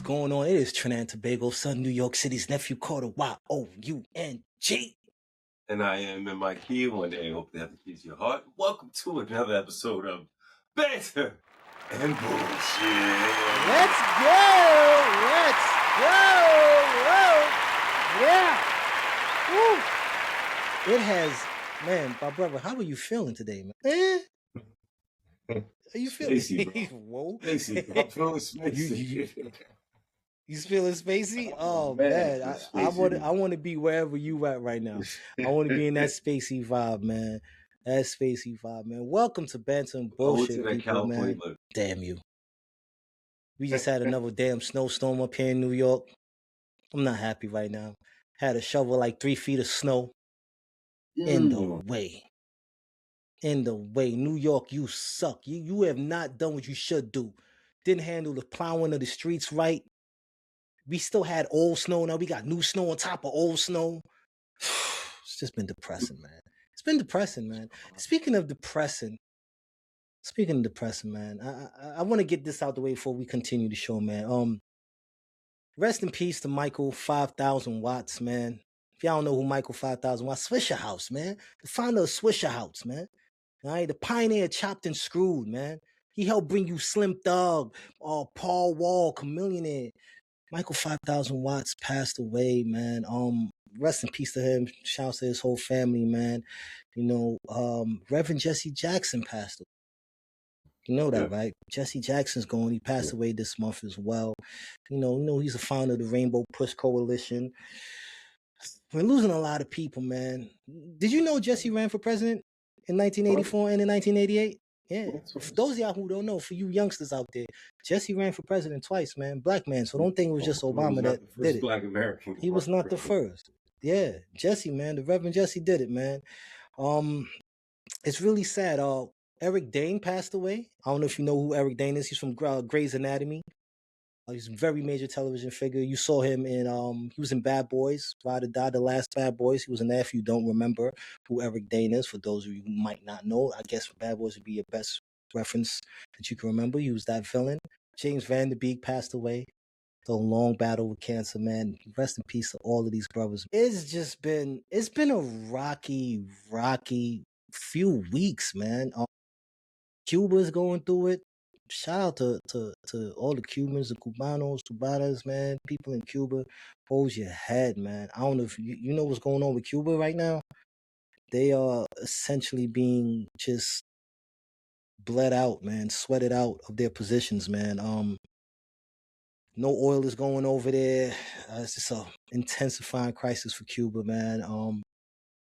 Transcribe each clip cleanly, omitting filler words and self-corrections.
going on? It is Trinidad and Tobago, son, New York City's nephew, Cvrter Y-O-U-N-G. And I am M.I.Key. One day I hope to have the keys to your heart. Welcome to another episode of Banter'N'Bullsh. Let's go! Let's go! Whoa! Yeah! Woo! It has, man, my brother, how are you feeling today, man? Are you feeling? Spacey, bro. Whoa. Spacey. I'm feeling spacey. You feeling spacey? Oh man, I want to be wherever you at right now. I want to be in that spacey vibe, man. That spacey vibe, man. Welcome to Banter'N'Bullsh, people, man. Damn you. We just had another damn snowstorm up here in New York. I'm not happy right now. Had to shovel like 3 feet of snow. In the way. New York, you suck. You have not done what you should do. Didn't handle the plowing of the streets right. We still had old snow. Now we got new snow on top of old snow. It's just been depressing, man. It's been depressing, man. Speaking of depressing, man, I want to get this out the way before we continue the show, man. Rest in peace to Michael 5,000 Watts, man. If y'all don't know who Michael 5,000 Watts, Swisher House, man. The founder of Swisher House, man. All right, the pioneer of Chopped and Screwed, man. He helped bring you Slim Thug, Paul Wall, Chameleonaire. Michael 5,000 Watts passed away, man. Rest in peace to him. Shouts to his whole family, man. You know, Reverend Jesse Jackson passed away. You know that, right? Jesse Jackson's gone. He passed away this month as well. You know, he's a founder of the Rainbow Push Coalition. We're losing a lot of people, man. Did you know Jesse ran for president in 1984 and in 1988? Yeah. For those of y'all who don't know, for you youngsters out there, Jesse ran for president twice, man. Black man. So don't think it was just Obama that did it. Black American. He was not the first. Yeah. Jesse, man. The Reverend Jesse did it, man. It's really sad. Eric Dane passed away. I don't know if you know who Eric Dane is. He's from Grey's Anatomy. He's a very major television figure. You saw him in, he was in Bad Boys, Ride or Die, the last Bad Boys. He was in there. If you don't remember who Eric Dane is, for those of you who might not know, I guess Bad Boys would be your best reference that you can remember. He was that villain. James Van Der Beek passed away. The long battle with cancer, man. Rest in peace to all of these brothers. It's been a rocky few weeks, man. Cuba's going through it. Shout out to all the Cubans, the Cubanos, man. People in Cuba, hold your head, man. I don't know if you know what's going on with Cuba right now. They are essentially being just bled out, man, sweated out of their positions, man. No oil is going over there. It's just a intensifying crisis for Cuba, man.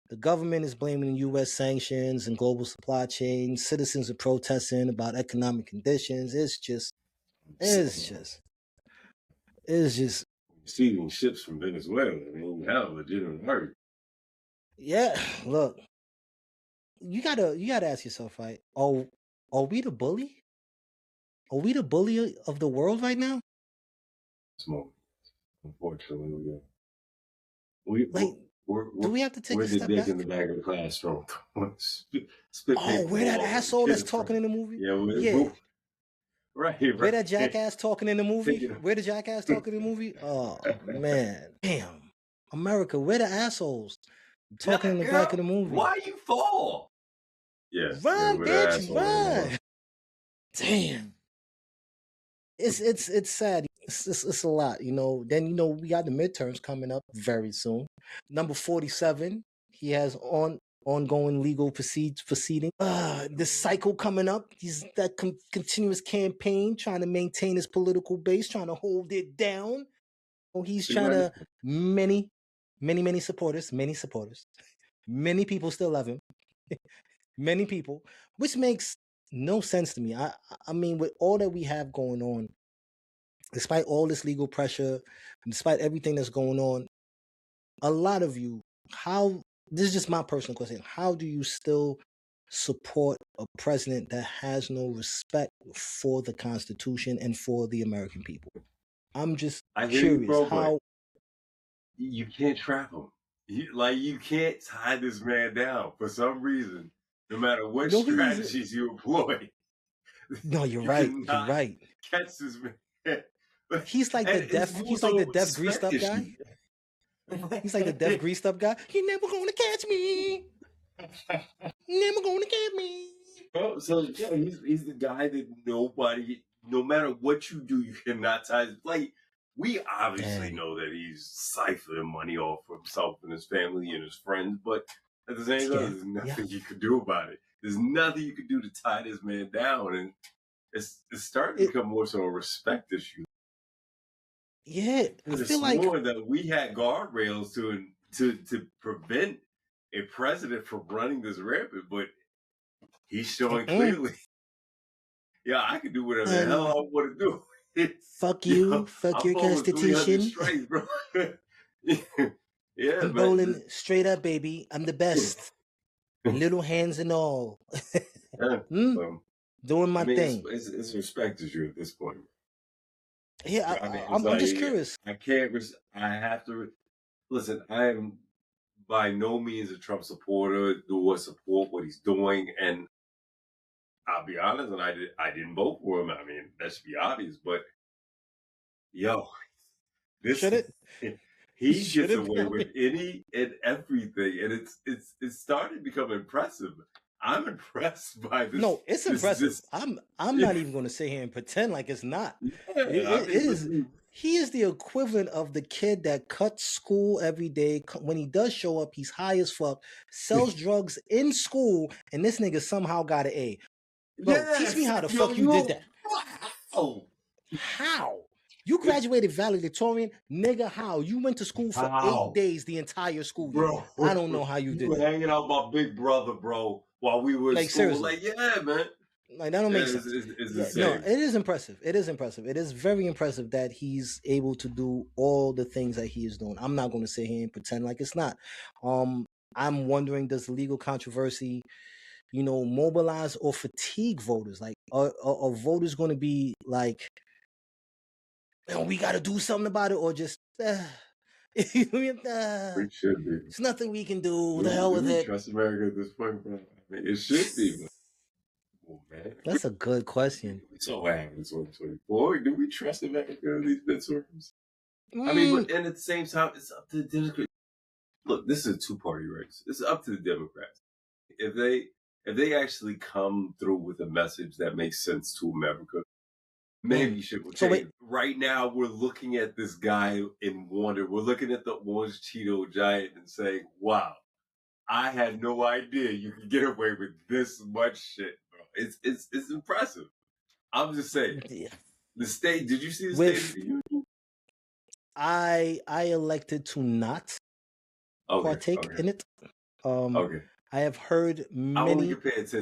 The government is blaming U.S. sanctions and global supply chains. Citizens are protesting about economic conditions. It's just Receiving ships from Venezuela. I mean, how legitimate hurt. Yeah, look, you gotta ask yourself, right? Are we the bully? Are we the bully of the world right now? Smoke. Unfortunately, do we have to take a step back? In the back of the classroom. Where that asshole that's talking in the movie? Yeah. Right. Where that jackass talking in the movie? Where the jackass talking in the movie? Oh, man. Damn. America, where the assholes talking in the back of the movie? Why you fall? Yeah. Run, bitch, run. Damn. It's sad. It's a lot, you know. Then, you know, we got the midterms coming up very soon. Number 47, he has ongoing legal proceeding. The cycle coming up. He's that continuous campaign, trying to maintain his political base, trying to hold it down. He's trying to many supporters. Many people still love him. Many people, which makes no sense to me. I mean, with all that we have going on, despite all this legal pressure, despite everything that's going on, a lot of you, this is just my personal question, how do you still support a president that has no respect for the Constitution and for the American people? I'm just curious how... You can't trap him. You can't tie this man down for some reason, no matter what strategies you employ. No, you're right. You're right. Catch this man. He's like the deaf. He's like the deaf greased up guy. He's like the deaf greased up guy. You're never gonna catch me. Never gonna catch me. Bro, so yeah, he's the guy that nobody, no matter what you do, you cannot tie. Like, we obviously know that he's siphoning money off for himself and his family and his friends, but at the same time, there's nothing you could do about it. There's nothing you could do to tie this man down, and it's starting to become more so a respect issue. Yeah, I feel like more that we had guardrails to prevent a president from running this rampant, but he's showing clearly, yeah, I can do whatever the hell I want to do. Fuck you, fuck your constitution. Straight, bro. Yeah, I'm bowling straight up, baby. I'm the best. Little hands and all. Doing my thing. It's respect issue at this point. Yeah, I'm just curious. I have to listen. I am by no means a Trump supporter. Do I support what he's doing? And I'll be honest, and I didn't vote for him. I mean, that should be obvious. But yo, this should it? He gets away with any and everything, and it's starting to become impressive. I'm impressed by this. No, it's impressive. I'm not even going to sit here and pretend like it's not. Yeah, it is. He is the equivalent of the kid that cuts school every day. When he does show up, he's high as fuck, sells drugs in school, and this nigga somehow got an A. Bro, teach me how the fuck you did that. Wow. How? You graduated valedictorian, nigga. How? You went to school for 8 days, the entire school year. Bro, I don't know how you did you were that. hanging out with my big brother, bro, while we were in school. Seriously. Like, yeah, man. Like, that don't make sense. No, it is impressive. It is impressive. It is very impressive that he's able to do all the things that he is doing. I'm not going to sit here and pretend like it's not. I'm wondering, does the legal controversy, mobilize or fatigue voters? Like, are voters going to be like, we got to do something about it, or just, we should be. There's nothing we can do. The hell with it. Trust America at this point, bro. I mean, it should be, but man. That's a good question. So what happened in 2024? Do we trust America in these midterms? I mean, but and at the same time, it's up to the Democrats. Look, this is a two-party race. It's up to the Democrats. If they actually come through with a message that makes sense to America, maybe shit will change. Right now, we're looking at this guy in wonder. We're looking at the orange Cheeto giant and saying, wow, I had no idea you could get away with this much shit, bro. It's impressive. I'm just saying. Yeah. The state, did you see the State of the Union? I elected to not partake in it. I have heard many things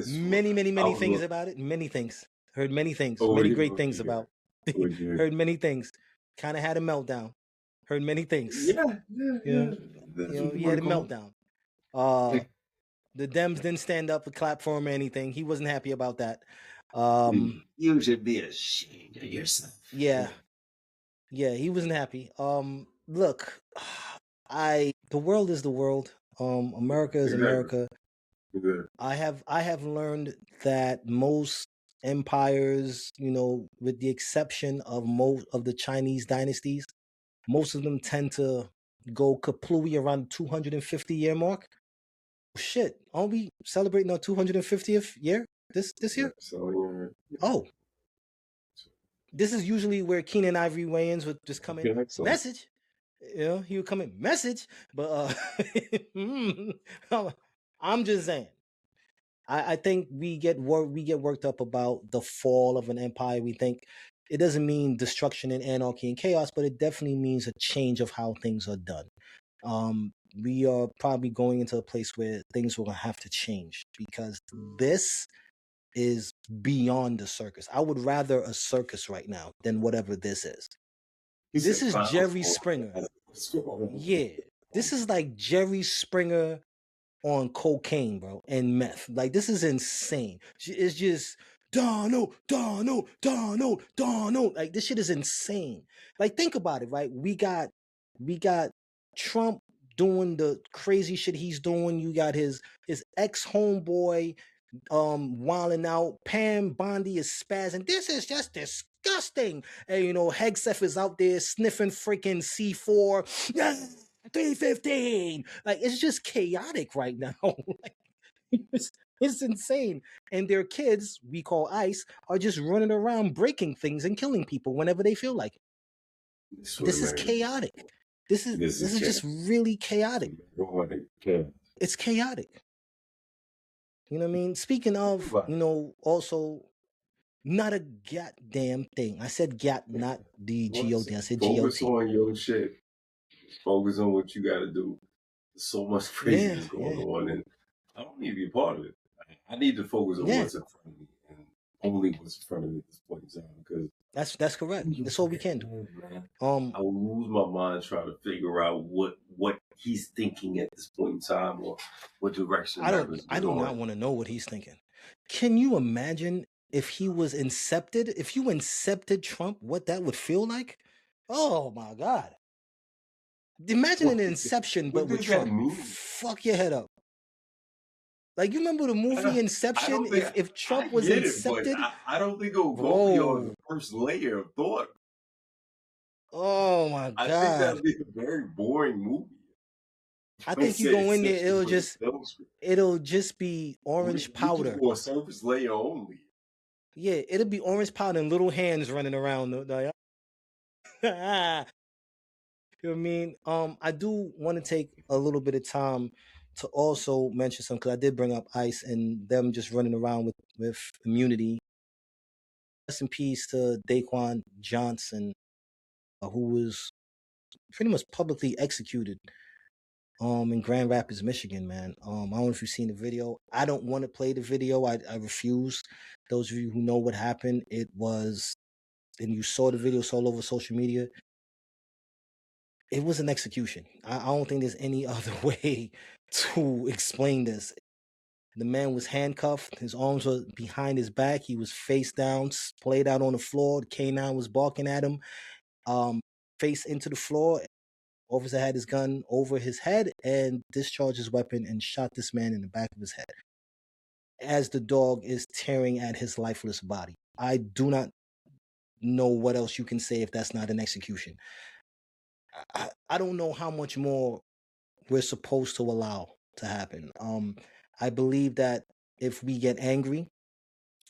about it. Many things. Heard many things. Many great things about. Heard many things. Kind of had a meltdown. Heard many things. Yeah. He had a meltdown. The Dems didn't stand up and clap for him or anything. He wasn't happy about that. You should be ashamed of yourself. Yeah, he wasn't happy. Look, the world is the world. America is America. I have learned that most empires, with the exception of most of the Chinese dynasties, most of them tend to go kaplooey around the 250-year mark. Shit, aren't we celebrating our 250th year this year? Oh. This is usually where Keenan Ivory Wayans would just come in. Message. He would come in. Message. But I'm just saying. I think we get worked up about the fall of an empire. We think it doesn't mean destruction and anarchy and chaos, but it definitely means a change of how things are done. We are probably going into a place where things will have to change, because this is beyond a circus. I would rather a circus right now than whatever this is. This is Jerry Springer. Yeah. This is like Jerry Springer on cocaine, bro, and meth. Like, this is insane. It's just Donald. Like, this shit is insane. Like, think about it, right? We got Trump doing the crazy shit he's doing. You got his ex-homeboy wilding out. Pam Bondi is spazzing. This is just disgusting. And Hegseth is out there sniffing freaking C4, 315. Like, it's just chaotic right now. Like, it's insane. And their kids, we call ICE, are just running around breaking things and killing people whenever they feel like it. This is chaotic. This is just really chaotic. It's chaotic. You know what I mean? Speaking of, also not a goddamn thing. I said got, not the G-O-D. I said G-O-T. Focus on your shit. Focus on what you got to do. There's so much craziness going on, and I don't need to be a part of it. I need to focus on what's in front of me, and only what's in front of me at this point in time, because that's correct. That's all we can do. I will lose my mind trying to figure out what he's thinking at this point in time, or what direction. I do not want to know what he's thinking. Can you imagine if he was incepted? If you incepted Trump, what that would feel like? Oh my God! Imagine an inception, but with Trump. Fuck your head up. Like, you remember the movie Inception? If Trump was incepted, I don't think it will go beyond the first layer of thought. Oh my God! I think that'd be a very boring movie. I think you go in there, it'll just be orange powder. Or surface layer only. Yeah, it'll be orange powder and little hands running around. You know what I mean? I do want to take a little bit of time to also mention something, because I did bring up ICE and them just running around with immunity. Rest in peace to Daquan Johnson, who was pretty much publicly executed in Grand Rapids, Michigan, man. I don't know if you've seen the video. I don't want to play the video. I refuse. Those of you who know what happened, it was, and you saw the videos all over social media, it was an execution. I don't think there's any other way to explain this. The man was handcuffed. His arms were behind his back. He was face down, splayed out on the floor. The canine was barking at him, face into the floor. Officer had his gun over his head and discharged his weapon and shot this man in the back of his head as the dog is tearing at his lifeless body. I do not know what else you can say if that's not an execution. I don't know how much more we're supposed to allow to happen. I believe that if we get angry,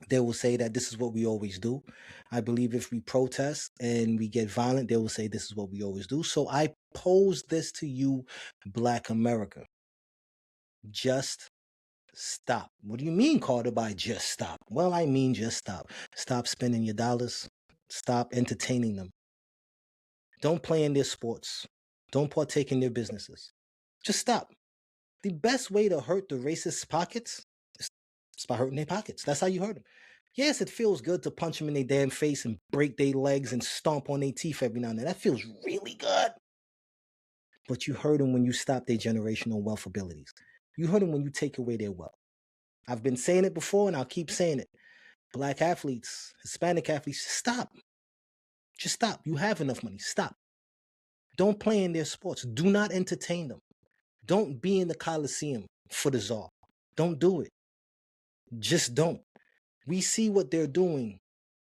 they will say that this is what we always do. I believe if we protest and we get violent, they will say this is what we always do. So I pose this to you, Black America. Just stop. What do you mean, Carter, by just stop? Well, I mean just stop. Stop spending your dollars. Stop entertaining them. Don't play in their sports. Don't partake in their businesses. Just stop. The best way to hurt the racist pockets is by hurting their pockets. That's how you hurt them. Yes, it feels good to punch them in their damn face and break their legs and stomp on their teeth every now and then. That feels really good. But you hurt them when you stop their generational wealth abilities. You hurt them when you take away their wealth. I've been saying it before and I'll keep saying it. Black athletes, Hispanic athletes, stop. Just stop. You have enough money. Stop. Don't play in their sports. Do not entertain them. Don't be in the Coliseum for the czar. Don't do it. Just don't. We see what they're doing.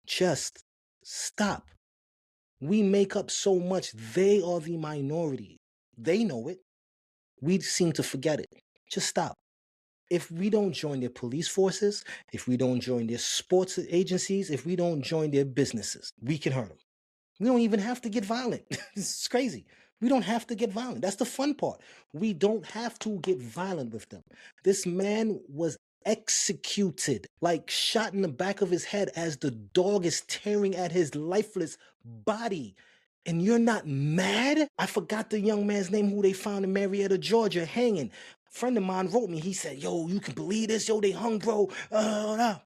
Just stop. We make up so much. They are the minority. They know it. We seem to forget it. Just stop. If we don't join their police forces, if we don't join their sports agencies, if we don't join their businesses, we can hurt them. We don't even have to get violent. It's crazy. We don't have to get violent. That's the fun part. We don't have to get violent with them. This man was executed, like shot in the back of his head as the dog is tearing at his lifeless body. And you're not mad? I forgot the young man's name who they found in Marietta, Georgia, hanging. A friend of mine wrote me. He said, yo, you can believe this? Yo, they hung, bro. I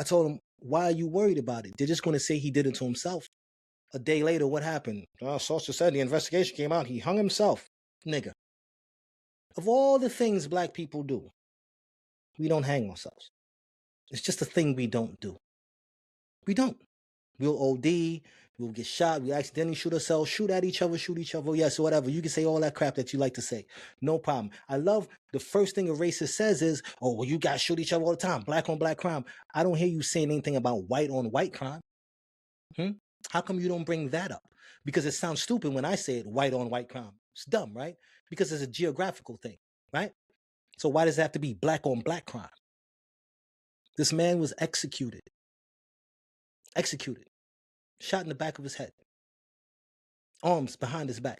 told him, why are you worried about it? They're just going to say he did it to himself. A day later, what happened? Sources said the investigation came out. He hung himself. Nigga. Of all the things black people do, we don't hang ourselves. It's just a thing we don't do. We don't. We'll OD. We'll get shot. We accidentally shoot ourselves, shoot at each other, shoot each other. Yes, whatever. You can say all that crap that you like to say. No problem. I love the first thing a racist says is, oh, well, you guys shoot each other all the time. Black on black crime. I don't hear you saying anything about white on white crime. How come you don't bring that up? Because it sounds stupid when I say it, white on white crime. It's dumb, right? Because it's a geographical thing, right? So why does it have to be black on black crime? This man was executed, shot in the back of his head, arms behind his back.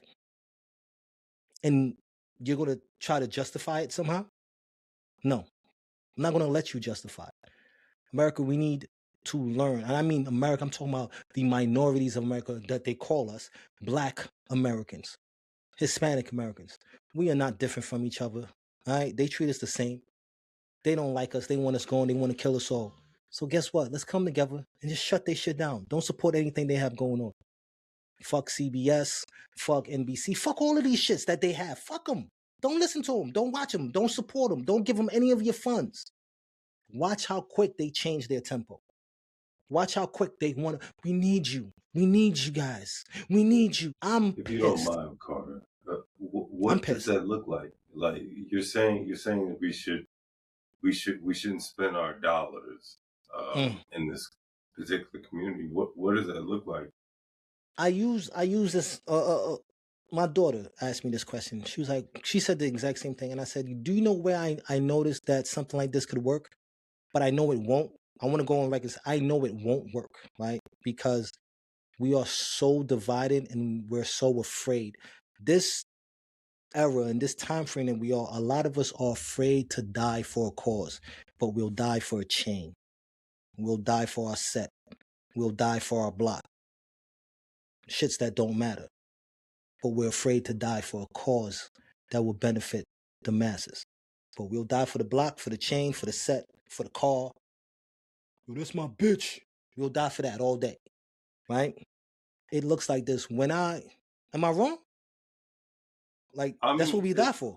And you're going to try to justify it somehow? No, I'm not going to let you justify it. America, we need to learn. And I mean America, I'm talking about the minorities of America that they call us, Black Americans, Hispanic Americans. We are not different from each other. All right? They treat us the same. They don't like us. They want us gone. They want to kill us all. So guess what? Let's come together and just shut their shit down. Don't support anything they have going on. Fuck CBS. Fuck NBC. Fuck all of these shits that they have. Fuck them. Don't listen to them. Don't watch them. Don't support them. Don't give them any of your funds. Watch how quick they change their tempo. Watch how quick they want to. We need you. We need you guys. We need you. I'm if pissed. You don't mind, Carter, what does that look like? Like you're saying that we shouldn't spend our dollars in this particular community. What does that look like? I use this. My daughter asked me this question. She said the exact same thing, and I said, "Do you know where I noticed that something like this could work, but I know it won't." I want to go on record. I know it won't work, right? Because we are so divided and we're so afraid. This era and this time frame that we are, a lot of us are afraid to die for a cause, but we'll die for a chain. We'll die for our set. We'll die for our block. Shits that don't matter. But we're afraid to die for a cause that will benefit the masses. But we'll die for the block, for the chain, for the set, for the car. Yo, that's my bitch. We'll die for that all day, right? It looks like this. Am I wrong? Like, that's what we die for.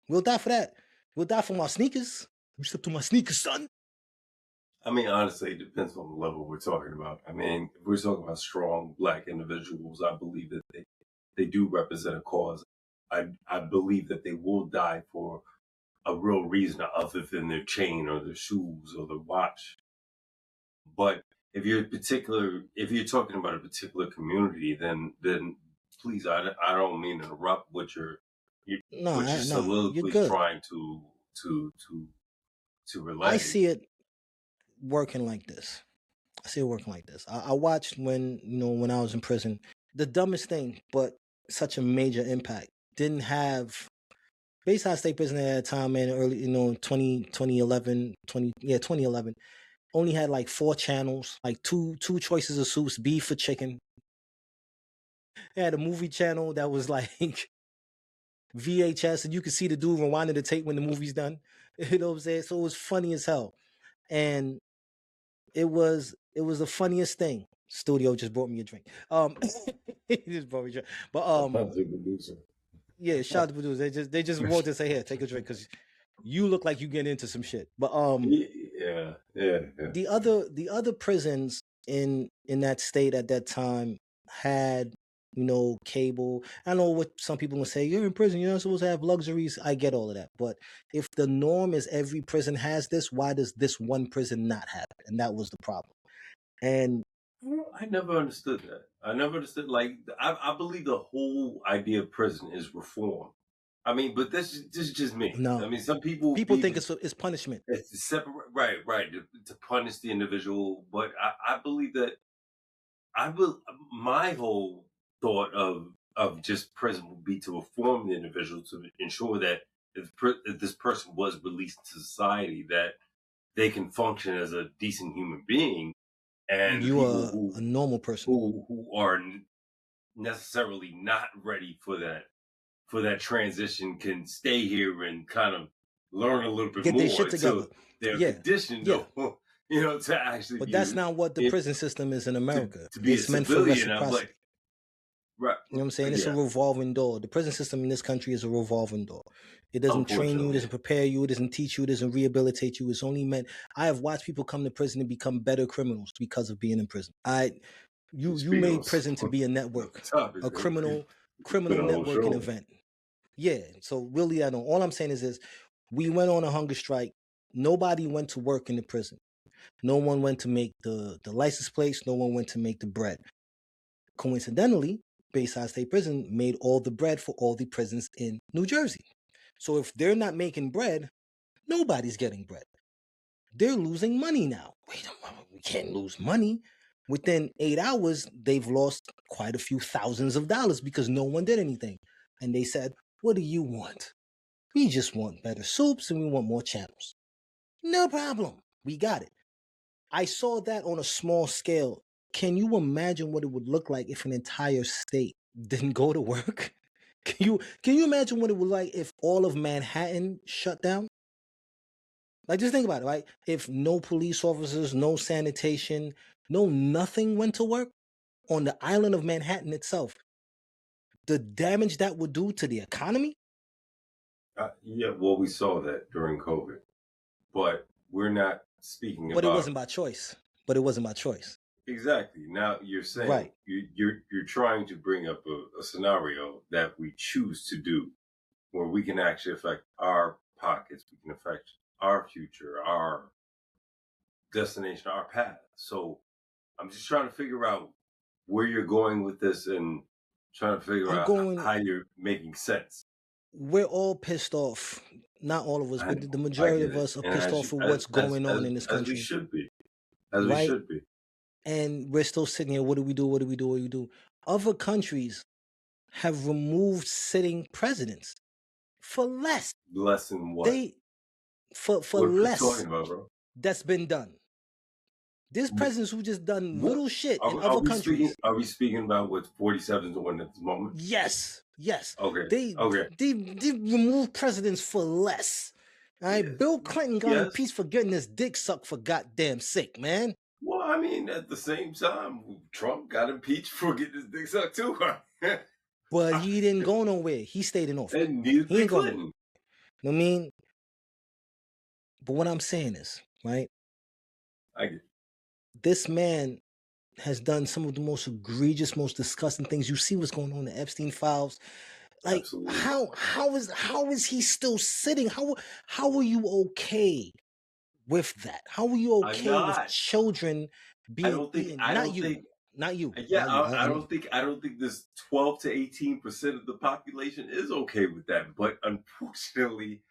We'll die for that. We'll die for my sneakers. You step to my sneakers, son. I mean, honestly, it depends on the level we're talking about. I mean, if we're talking about strong Black individuals, I believe that they do represent a cause. I believe that they will die for a real reason other than their chain or their shoes or their watch. But if you're talking about a particular community, then please, I don't mean to interrupt what you're soliloquy trying to relay. I see it working like this. I watched when I was in prison. The dumbest thing, but such a major impact. Didn't have Bayside State Prison at that time, man, early, 2011, only had like 4 channels, like two choices of soups, beef or chicken. They had a movie channel that was like VHS, and you could see the dude rewinding the tape when the movie's done. You know what I'm saying? So it was funny as hell. And it was the funniest thing. Studio just brought me a drink. He just brought me a drink. But yeah, shout out to producers. They just wanted to say, here, take a drink, because you look like you get into some shit. But yeah. The other prisons in that state at that time had cable. I know what some people will say, you're in prison, you're not supposed to have luxuries. I get all of that. But if the norm is every prison has this, why does this one prison not have it? And that was the problem. And I never understood that. Like, I believe the whole idea of prison is reform. I mean, but this is just me. No. I mean, some people think it's punishment. It's separate, right, to punish the individual. But I believe that my whole thought of just prison would be to reform the individual, to ensure that if this person was released to society, that they can function as a decent human being. And you are a normal person who are necessarily not ready for that transition can stay here and kind of learn a little bit get more their shit together. They're conditioned, though, to actually. But that's not what the prison system is in America. To be it's a meant civilian, for reciprocity. Right. You know what I'm saying? It's a revolving door. The prison system in this country is a revolving door. It doesn't train you, it doesn't prepare you, it doesn't teach you, it doesn't rehabilitate you. It's only meant. I have watched people come to prison and become better criminals because of being in prison. You made prison to be a network, a criminal networking event. Yeah. So really, all I'm saying is we went on a hunger strike. Nobody went to work in the prison. No one went to make the license plates. No one went to make the bread. Coincidentally, Bayside State Prison made all the bread for all the prisons in New Jersey. So if they're not making bread, nobody's getting bread. They're losing money now. Wait a moment, we can't lose money. Within 8 hours, they've lost quite a few thousands of dollars because no one did anything. And they said, what do you want? We just want better soups and we want more channels. No problem. We got it. I saw that on a small scale. Can you imagine what it would look like if an entire state didn't go to work? Can you imagine what it would like if all of Manhattan shut down? Like, just think about it, right? If no police officers, no sanitation, no nothing went to work on the island of Manhattan itself, the damage that would do to the economy? Yeah, well, we saw that during COVID, but we're not speaking But about. It wasn't by choice. But it wasn't by choice. Exactly. Now you're saying right. You're trying to bring up a scenario that we choose to do, where we can actually affect our pockets, we can affect our future, our destination, our path. So I'm just trying to figure out where you're going with this and trying to figure out how you're making sense. We're all pissed off. Not all of us, but the majority of us are pissed off with what's going on in this country. As we should be. As we should be. And we're still sitting here. What do we do? What do we do? What do we do? Other countries have removed sitting presidents for less. Less than what? For what less. What are you talking about, bro? That's been done. There's presidents who just done little shit in other countries. Are we speaking about what 47's doing at the moment? Yes. Okay. They removed presidents for less. All right. Yes. Bill Clinton got impeached for getting his dick sucked for goddamn sake, man. Well, I mean, at the same time, Trump got impeached for getting his dick sucked too. But he didn't go nowhere. He stayed in office. And neither did Clinton. You know what I mean? But what I'm saying is, right? I get it. This man has done some of the most egregious, most disgusting things. You see what's going on in the Epstein files. Like, absolutely. How is he still sitting? How are you okay with that? How are you okay with children being eaten? Not you. Yeah, I don't think this 12 to 18% of the population is okay with that. But unfortunately,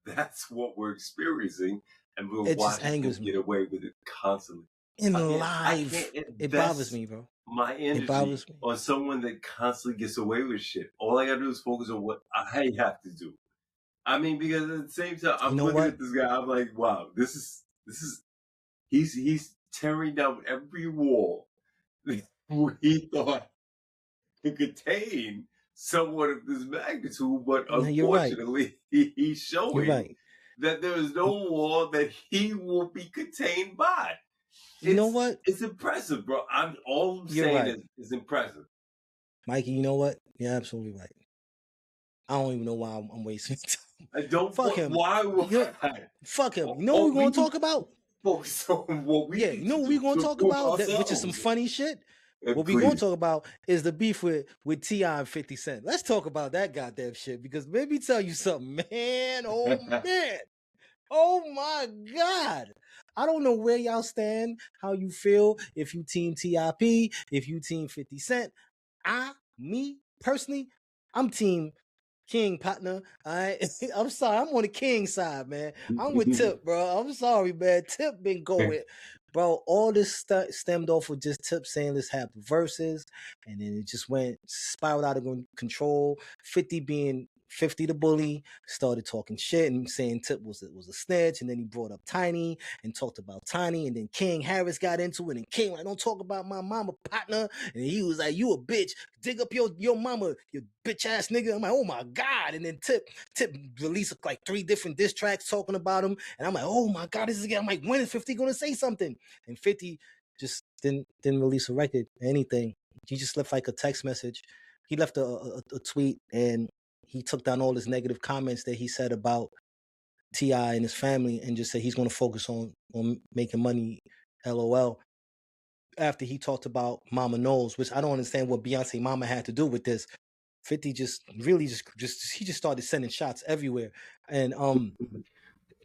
that's what we're experiencing, and we're watching them get away with it constantly. In life, it bothers me, bro. My energy on someone that constantly gets away with shit. All I gotta do is focus on what I have to do. I mean, because at the same time, I'm looking at this guy. I'm like, wow, this is he's tearing down every wall he thought could contain somewhat of this magnitude, but unfortunately, he's showing that there is no wall that he will be contained by. You know what? It's impressive, bro. All I'm saying is impressive. Mikey, you know what? You're absolutely right. I don't even know why I'm wasting time. I don't. Fuck him. Why? Fuck him. You know what we're going to talk about? Focus on what we you know what we're going to talk about? Which is some funny shit. What we're going to talk about is the beef with T.I. and 50 Cent. Let's talk about that goddamn shit, because let me tell you something, man. Oh, man. Oh, my God. I don't know where y'all stand, how you feel, if you team TIP, if you team 50 Cent. Me, personally, I'm team King, partner. All right? I'm sorry. I'm on the King side, man. I'm with Tip, bro. I'm sorry, man. Tip been going. Bro, all this stemmed off with just Tip saying let's have the verses, and then it just spiraled out of control. 50 being 50 the bully, started talking shit and saying Tip was a snitch, and then he brought up Tiny and talked about Tiny, and then King Harris got into it, and King like, don't talk about my mama, partner, and he was like, you a bitch, dig up your mama, you bitch ass nigga. I'm like, oh my God. And then Tip released like 3 different diss tracks talking about him, and I'm like, oh my God, this is again. I'm like, when is 50 gonna say something? And 50 just didn't release a record, anything. He just left like a text message. He left a tweet, and he took down all his negative comments that he said about T.I. and his family, and just said he's going to focus on making money, LOL. After he talked about Mama Knows, which I don't understand what Beyonce Mama had to do with this. 50 just he just started sending shots everywhere. And,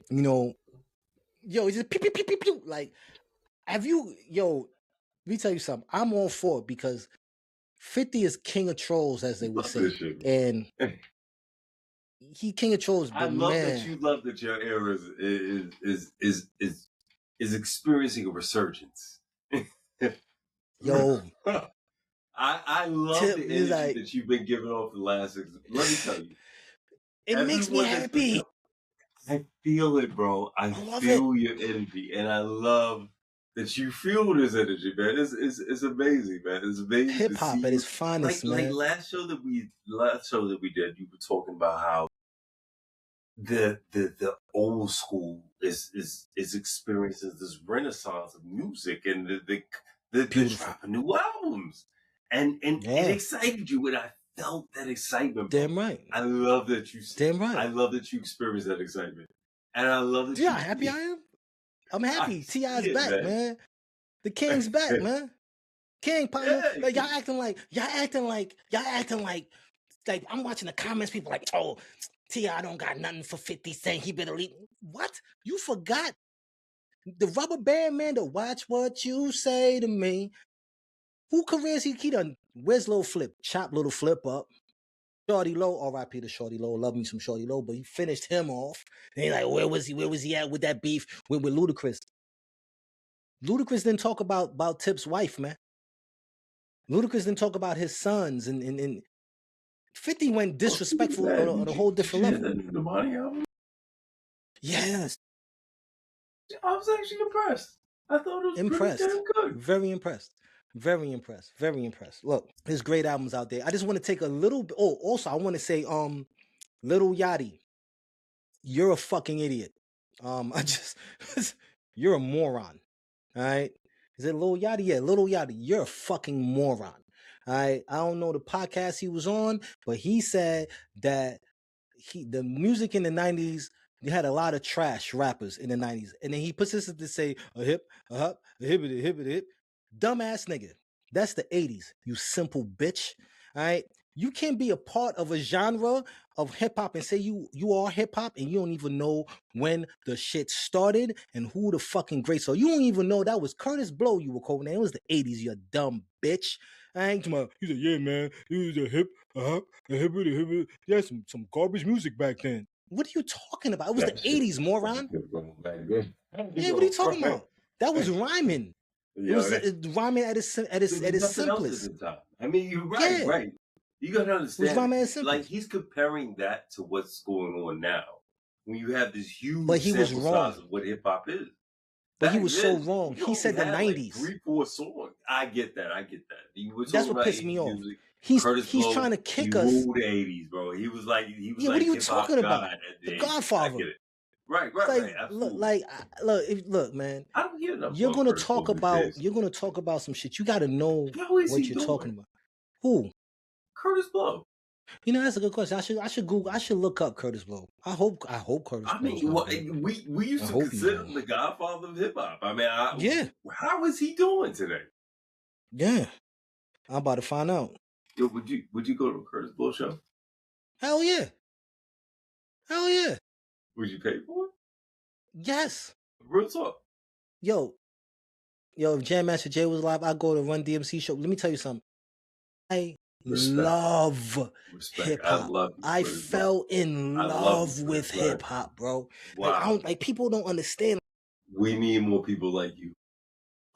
you know, yo, just pew, pew, pew, pew, pew. Like, Let me tell you something. I'm all for it because 50 is king of trolls, as they would say. And he king of trolls, but I love that you love that your era is experiencing a resurgence. Yo. I love the energy that you've been giving off the last 6. Let me tell you. It makes me happy. I feel it, bro. I feel your energy, and I love that you feel this energy, man. It's amazing, man. It's amazing. Hip hop at its finest, man. Like last show that we did, you were talking about how the old school is experiencing this renaissance of music, and the dropping new albums, and it excited you, and I felt that excitement. Bro. Damn right. I love that you. Damn right. I love that you experienced that excitement, and I love that. Do you know how happy I am? I'm happy. T.I.'s back, man. The King's back, man. King, partner. Yeah. Like, y'all acting like I'm watching the comments. People like, oh, T.I. don't got nothing for 50 Cent. He better leave. What? You forgot the Rubber Band Man to watch what you say to me. Who careers he done? Where's Lil Flip? Chop Little Flip up. Shorty Low, R.I.P. to Shorty Low. Love me some Shorty Low, but he finished him off. And he's like, where was he at with that beef with Ludacris? Ludacris didn't talk about Tip's wife, man. Ludacris didn't talk about his sons, and 50 went disrespectful on a whole different level. The Money album? Yes. I was actually impressed. I thought it was pretty damn good. Very impressed. Very impressed. Very impressed. Look, there's great albums out there. I just want to take a little. Oh, also, I want to say, Lil Yachty, you're a fucking idiot. You're a moron. All right. Is it Lil Yachty? Yeah, Lil Yachty, you're a fucking moron. All right. I don't know the podcast he was on, but he said that the music in the 90s, you had a lot of trash rappers in the 90s. And then he puts this to say a hip, a hop, a hippity, hippity, hip. Dumbass nigga. That's the 80s, you simple bitch. All right. You can't be a part of a genre of hip hop and say you are hip hop and you don't even know when the shit started and who the fucking greats are. You don't even know that was Curtis Blow you were quoting. It was the 80s, you dumb bitch. I ain't talking about, he said, yeah, man, it was a hip, a hop, a hippity, hippity. Yeah, some garbage music back then. What are you talking about? It was the 80s, moron. Yeah, what are you talking about? That was rhyming. It was rhyming at its simplest. I mean, you're right, right. You gotta understand, like he's comparing that to what's going on now. When you have this huge sample size of what hip hop is. But he was so wrong. He said the 90s. Like 3-4 songs. I get that. That's what pissed me off. He's trying to kick us. He ruled the 80s, bro. He was like what are you talking about? The Godfather. I get it. Right. Look, man. I don't hear enough. You're gonna talk about some shit. You gotta know what you're talking about. Who? Curtis Blow. You know, that's a good question. I should Google. I should look up Curtis Blow. I hope Curtis. I mean, we used to consider him the Godfather of hip hop. I mean, yeah. How is he doing today? Yeah, I'm about to find out. Yo, would you go to a Curtis Blow show? Hell yeah. Would you pay for it? Yes. Real talk. Yo, if Jam Master Jay was live, I'd go to Run DMC show. Let me tell you something. I love hip hop. I fell in love with hip hop, bro. Wow. Like people don't understand. We need more people like you.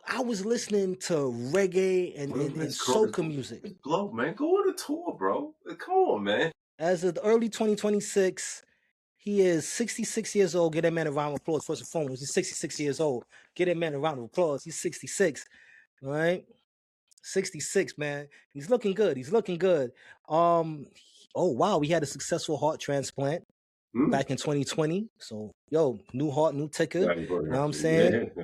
I was listening to reggae and soca music. Blow, man. Go on a tour, bro. Come on, man. As of early 2026, he is 66 years old. Get that man a round of applause. First and foremost, he's 66 years old. Get that man a round of applause. He's 66, all right? 66, man. He's looking good. Oh wow, we had a successful heart transplant back in 2020. So new heart, new ticker. You know what I'm saying? Yeah.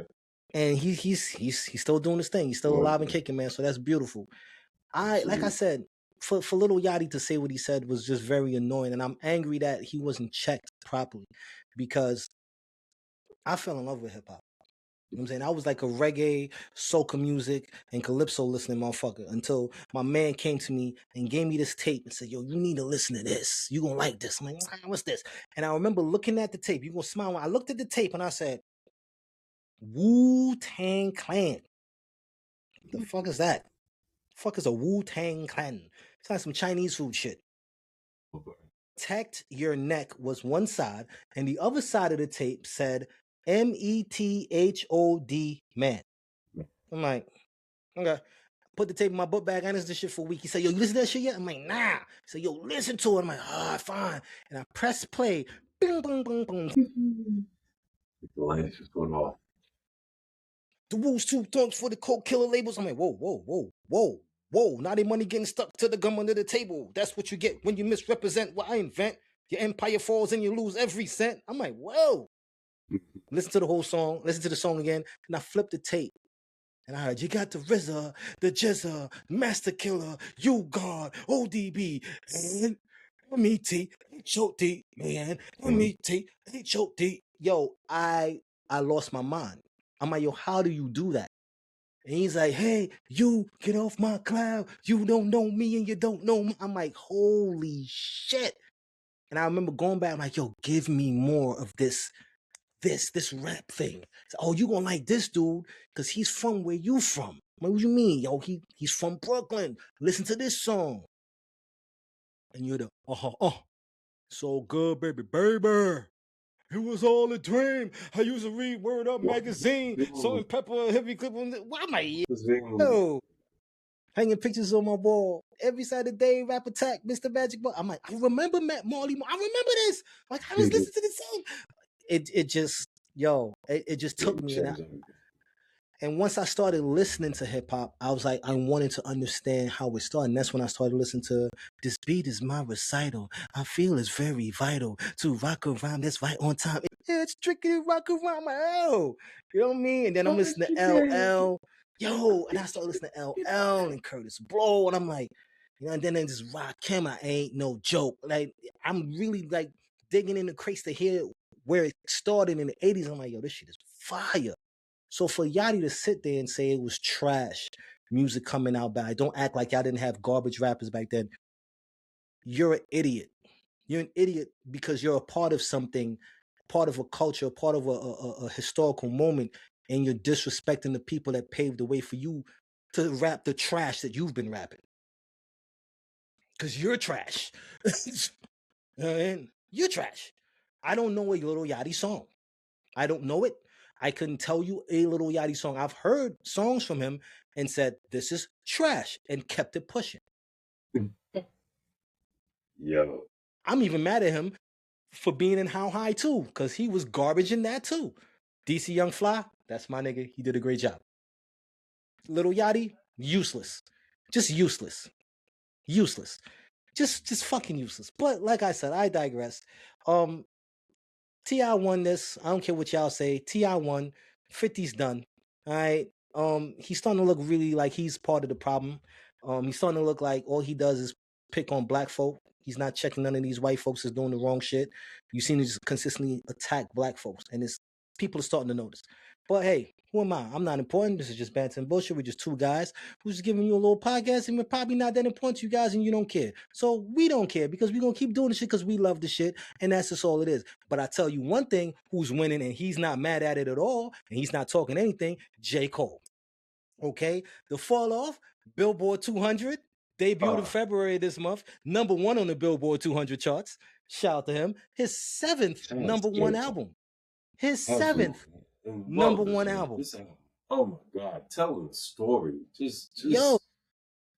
And he's still doing his thing. He's still alive and kicking, man. So that's beautiful. Like I said, for Lil Yachty to say what he said was just very annoying, and I'm angry that he wasn't checked properly because I fell in love with hip hop. You know what I'm saying? I was like a reggae, soca music, and calypso listening motherfucker until my man came to me and gave me this tape and said, yo, you need to listen to this. You gonna like this. I'm like, what's this? And I remember looking at the tape. You gonna smile when I looked at the tape and I said, Wu-Tang Clan. The fuck is that? Fuck is a Wu-Tang Clan? It's like some Chinese food shit. Protect Your Neck was one side, and the other side of the tape said METHOD man. I'm like, okay. Put the tape in my book bag. I listened to this shit for a week. He said, yo, you listen to that shit yet? I'm like, nah. He said, yo, listen to it. I'm like, fine. And I press play. Bing, bing, bing, bing. The lights just going off. The rules too thugs for the coke killer labels. I'm like, whoa. Now they money getting stuck to the gum under the table. That's what you get when you misrepresent what I invent. Your empire falls and you lose every cent. I'm like, whoa. Listen to the whole song. Listen to the song again. And I flipped the tape. And I heard, you got the RZA, the Jizza, Master Killer, You God, ODB, and METHOD, man. METHOD. Yo, I lost my mind. I'm like, yo, how do you do that? And he's like, hey, you get off my cloud. You don't know me and you don't know me. I'm like, holy shit. And I remember going back, I'm like, yo, give me more of this rap thing. Oh, you gonna like this dude because he's from where you from. What do you mean? Yo, he's from Brooklyn. Listen to this song. And you're the, so good, baby. It was all a dream. I used to read Word Up magazine, Salt and Pepper, Heavy Clip on the. Why am I? Yo, hanging pictures on my wall every Saturday. Rap Attack, Mr. Magic Ball. I'm like, I remember Matt Marley. I remember this. Like I was listening to this song. It just took me. And once I started listening to hip hop, I was like, I wanted to understand how it started. And that's when I started listening to This Beat Is My Recital. I feel it's very vital to rock a rhyme that's right on time. It's tricky to rock a rhyme. Oh, you know what I mean? And then I'm listening to LL. Yo, and I started listening to LL and Curtis Blow. And I'm like, you know, and then this Rakim, I ain't no joke. Like, I'm really like digging in the crates to hear where it started in the 80s. I'm like, yo, this shit is fire. So for Yachty to sit there and say it was trash, music coming out bad, don't act like y'all didn't have garbage rappers back then. You're an idiot. You're an idiot because you're a part of something, part of a culture, part of a historical moment, and you're disrespecting the people that paved the way for you to rap the trash that you've been rapping. Because you're trash. And you're trash. I don't know a Little Yachty song. I don't know it. I couldn't tell you a Little Yachty song. I've heard songs from him and said, this is trash, and kept it pushing. Yo. I'm even mad at him for being in How High too, because he was garbage in that too. DC Young Fly, that's my nigga. He did a great job. Little Yachty, useless. Just useless. Useless. Just fucking useless. But like I said, I digress. T.I. won this. I don't care what y'all say. T.I. won. 50's done. All right. He's starting to look really like he's part of the problem. He's starting to look like all he does is pick on black folk. He's not checking none of these white folks is doing the wrong shit. You seen him just consistently attack black folks, and it's people are starting to notice. But hey, who am I? I'm not important. This is just Banter'N'Bullsh. We're just two guys who's just giving you a little podcast, and we're probably not that important to you guys, and you don't care. So we don't care because we're gonna keep doing this shit because we love the shit, and that's just all it is. But I tell you one thing, who's winning, and he's not mad at it at all, and he's not talking anything, J. Cole. Okay, the fall off, Billboard 200, debuted in February this month, number 1 on the Billboard 200 charts. Shout out to him. His 7th number 1 album. His 7th number 1 album. This album. Oh my God, telling the story. Yo.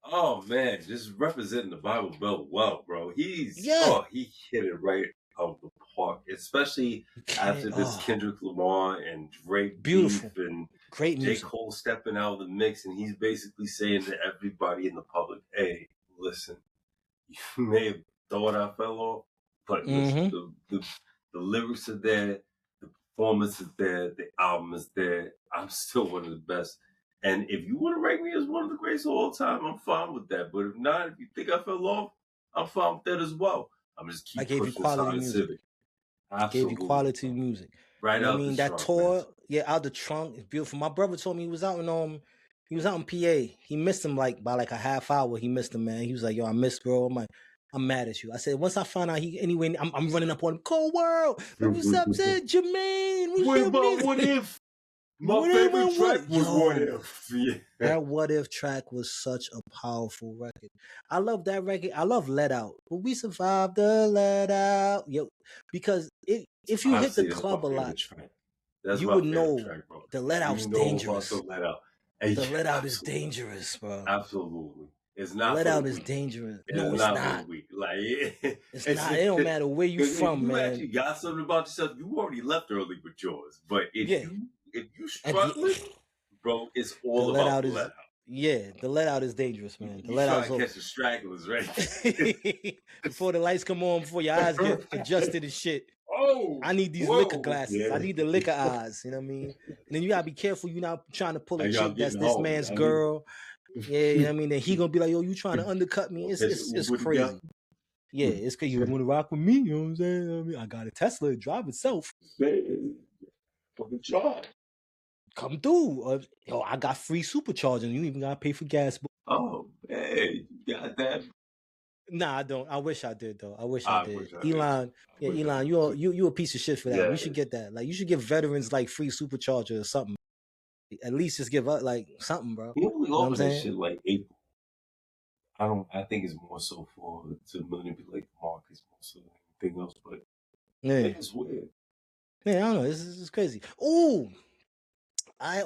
Oh man, just representing the Bible Belt well, bro. He hit it right out the park, especially after this Kendrick Lamar and Drake beef and great J. Cole stepping out of the mix, and he's basically saying to everybody in the public, hey, listen, you may have thought I fell off, but listen, the lyrics are there, the performance is there, the album is there. I'm still one of the best. And if you want to rank me as one of the greatest of all time, I'm fine with that. But if not, if you think I fell off, I'm fine with that as well. I'm just keep pushing Sonic Civic. I gave you quality music. Right, you know out I mean, that tour, out the trunk is beautiful. My brother told me he was out in PA. He missed him by a half hour. He missed him, man. He was like, yo, I missed bro. I'm mad at you. I said, once I find out I'm running up on him. Cold World. What's up, Jermaine? What if? My favorite track was What If. Yeah. That What If track was such a powerful record. I love that record. I love Let Out. But we survived the Let Out. Yo, because if you hit the club a lot, you would know track, bro. the Let Out's dangerous. The Let Out. The Let Out is dangerous, bro. Absolutely. It's not. Let Out is dangerous. No, it's not. Like it's not. It don't matter where you from, man. If you actually got something about yourself, you already left early with yours. But if you struggling, bro, it's all about the Let Out. Yeah, the Let Out is dangerous, man. The Let Out. You catch the stragglers, right? Before the lights come on, before your eyes get adjusted and shit. Oh, I need these liquor glasses. Yeah. I need the liquor eyes. You know what I mean? And then you gotta be careful. You're not trying to pull a chick that's this man's girl. Yeah, you know what I mean? Then he gonna be like, yo, you trying to undercut me? It's crazy. Yeah, it's cause you want to rock with me. You know what I'm saying? I mean, I got a Tesla, it drive itself. Fucking charge. Come through. Yo, I got free supercharging. You even gotta pay for gas. Oh, hey, you got that? Nah, I don't. I wish I did though. I wish I did. Elon, Elon, you a piece of shit for that. Yeah. You should get that. Like, you should give veterans like free supercharger or something. At least just give up like something, bro. You only offer that shit like April. I think it's more so to manipulate the markets more so than anything else. But it's weird. Man, I don't know. This is crazy. Ooh, I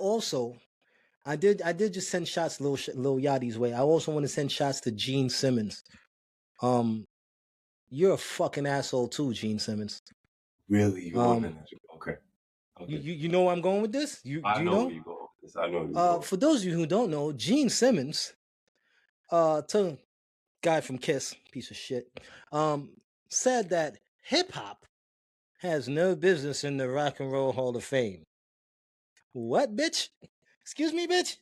did just send shots Lil Yachty's way. I also want to send shots to Gene Simmons. You're a fucking asshole too, Gene Simmons. Really? Okay. You know where I'm going with this? I know where you're going with this. I know where you're going. For those of you who don't know, Gene Simmons, to guy from Kiss, piece of shit, said that hip hop has no business in the Rock and Roll Hall of Fame. What, bitch? Excuse me, bitch?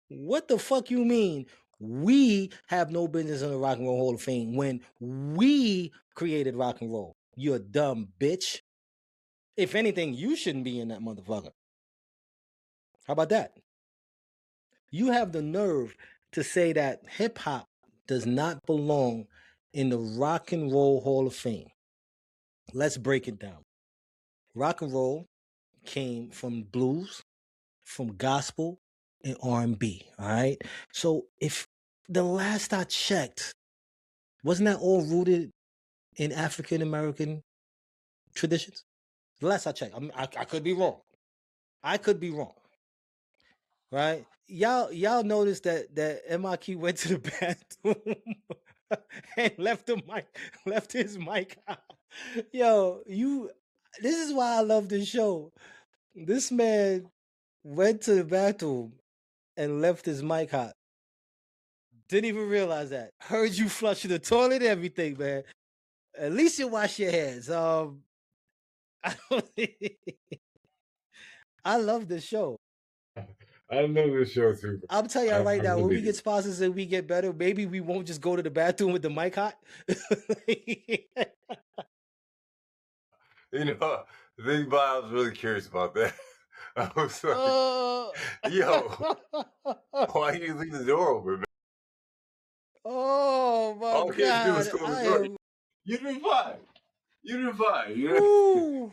What the fuck you mean we have no business in the Rock and Roll Hall of Fame when we created rock and roll? You're a dumb bitch. If anything, you shouldn't be in that motherfucker. How about that? You have the nerve to say that hip hop does not belong in the Rock and Roll Hall of Fame. Let's break it down. Rock and roll came from blues, from gospel, and R&B, all right? So if the last I checked, wasn't that all rooted in African-American traditions? The last I checked. I could be wrong. I could be wrong. Right? Y'all noticed that M.I.Key went to the bathroom and left his mic out. Yo, this is why I love this show. This man went to the bathroom and left his mic hot. Didn't even realize that. Heard you flushing the toilet and everything, man. At least you wash your hands. I love this show. I love this show too. I'll tell y'all right now, when we get sponsors and we get better, maybe we won't just go to the bathroom with the mic hot. You know, the thing about I was really curious about that. I was like, yo, why you leave the door open, man? Oh my God. You did fine. You did fine. You know?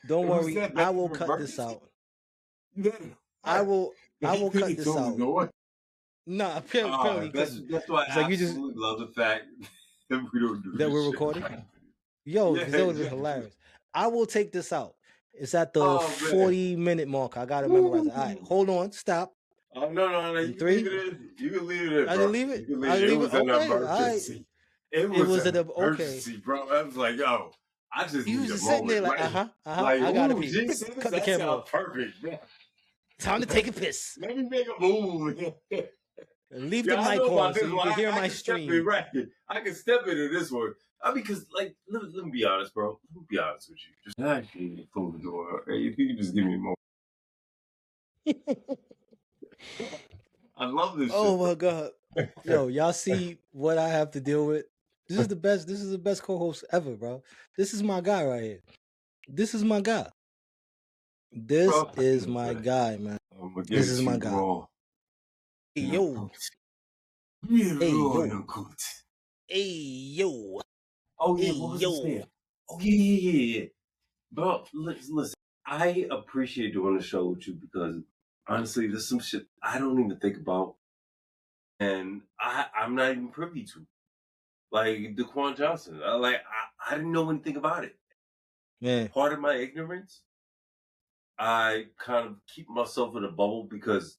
Don't worry, I will cut this out. I will cut this out. No, apparently. That's why I absolutely love the fact that we don't do that. We're recording. Yo, that would be hilarious. I will take this out. It's at the 40-minute mark. I gotta memorize it. All right, hold on, stop. No. You can leave it in. You can leave it in, bro. I can leave it. It was an emergency. It was an emergency, bro. I was like, yo, I just need a moment. Sitting there like, I gotta pee. Cut the camera off. Perfect, man. Time to take a piss. Let me make a move. Leave the mic on so you can hear my stream. I can step into this one. Because, like, let me be honest, bro. Let me be honest with you. Just actually close the door. Hey, if you could just give me a moment. I love this shit. Oh, my God. Yo, y'all see what I have to deal with? This is the best. This is the best co-host ever, bro. This is my guy right here. This is my guy. This is my guy, man. This is my guy. Hey, yo. Hey, yo. Hey, yo. Oh, yeah. Hey, yo. Oh, yeah. Bro, listen. I appreciate doing the show with you because honestly, there's some shit I don't even think about, and I'm not even privy to. Like Daquan Johnson, I didn't know anything about it. Yeah. Part of my ignorance, I kind of keep myself in a bubble because.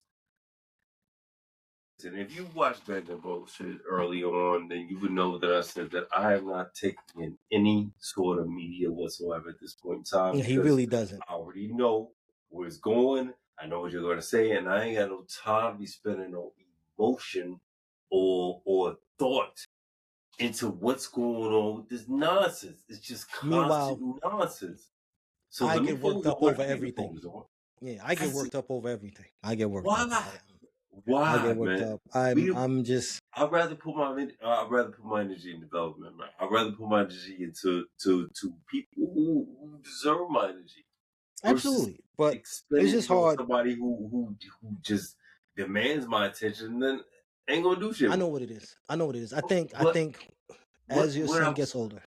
And if you watched Banter'N'Bullsh early on, then you would know that I said that I am not taking in any sort of media whatsoever at this point in time. Yeah, he really doesn't. I already know where it's going. I know what you're going to say, and I ain't got no time to be spending no emotion or thought into what's going on with this nonsense. It's just constant nonsense. So I get worked up over everything. Yeah, I get worked up over everything. I get worked up. Why, I get worked man? up. I'm just. I'd rather put my energy in development, man. I'd rather put my energy into people who deserve my energy. Absolutely, but it's just hard. Somebody who just demands my attention, then ain't gonna do shit. I know what it is. I think as your son gets older.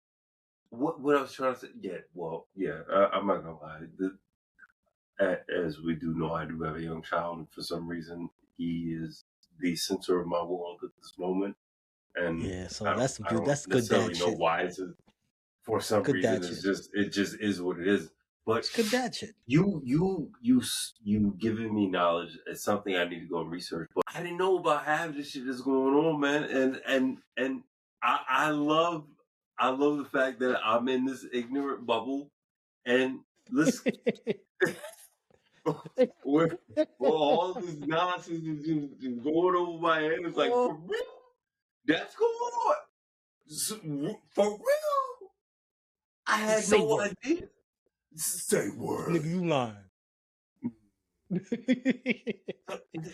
What I was trying to say, I'm not gonna lie. As we do know, I do have a young child, and for some reason, he is the center of my world at this moment. And yeah, so that's good. That's good dad shit. Why for some reason it just is what it is. But it's good dad shit. You giving me knowledge is something I need to go and research. But I didn't know about half this shit that's going on, man. And I love the fact that I'm in this ignorant bubble, and listen. where all this nonsense is just going over my head. It's like, for real? That's going on? For real? I had no idea. Say word. Nigga, you lying.